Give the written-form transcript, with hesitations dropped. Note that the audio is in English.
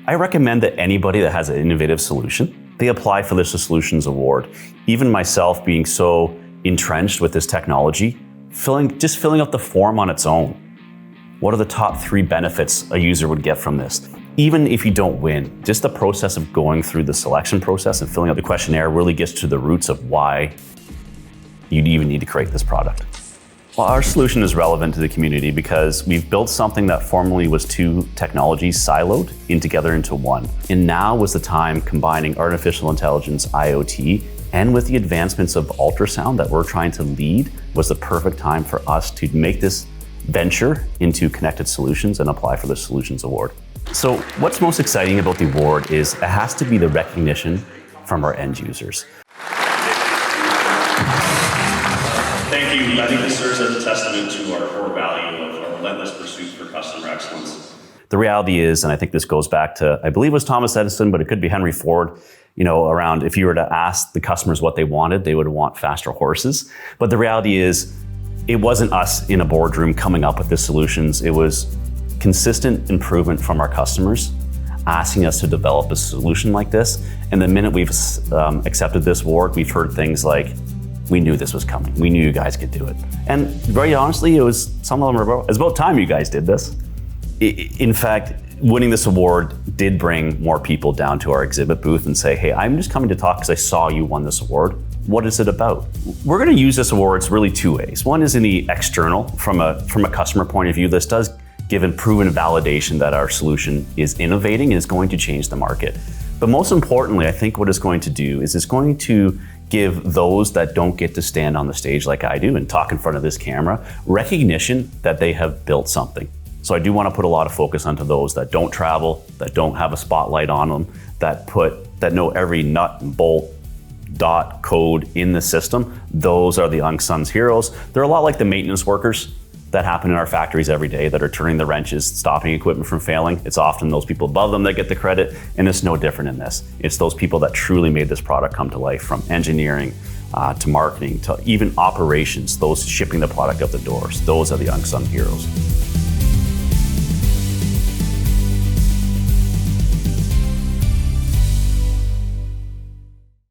I recommend that anybody that has an innovative solution, they apply for the Solutions Award. Even myself being so entrenched with this technology, just filling out the form on its own. What are the top 3 benefits a user would get from this? Even if you don't win, just the process of going through the selection process and filling out the questionnaire really gets to the roots of why you'd even need to create this product. Well, our solution is relevant to the community because we've built something that formerly was 2 technologies siloed together into one. And now was the time combining artificial intelligence, IoT, and with the advancements of ultrasound that we're trying to lead, was the perfect time for us to make this venture into connected solutions and apply for the Solutions Award. So what's most exciting about the award is it has to be the recognition from our end users. Thank you. I think this serves as a testament to our core value of our relentless pursuit for customer excellence. The reality is, and I think this goes back to, I believe it was Thomas Edison, but it could be Henry Ford, around if you were to ask the customers what they wanted, they would want faster horses. But the reality is, it wasn't us in a boardroom coming up with the solutions. It was consistent improvement from our customers asking us to develop a solution like this. And the minute we've accepted this award, we've heard things like, we knew this was coming. We knew you guys could do it. And very honestly, some of them were it's about time you guys did this. In fact, winning this award did bring more people down to our exhibit booth and say, hey, I'm just coming to talk because I saw you won this award. What is it about? We're going to use this award really 2 ways. One is in the external, from a customer point of view. This does give a proven validation that our solution is innovating and is going to change the market. But most importantly, I think what it's going to do is it's going to give those that don't get to stand on the stage like I do and talk in front of this camera, recognition that they have built something. So I do want to put a lot of focus onto those that don't travel, that don't have a spotlight on them, that know every nut and bolt, dot, code in the system. Those are the unsung heroes. They're a lot like the maintenance workers that happen in our factories every day that are turning the wrenches, stopping equipment from failing. It's often those people above them that get the credit, and it's no different in this. It's those people that truly made this product come to life, from engineering to marketing to even operations, those shipping the product out the doors. Those are the unsung heroes.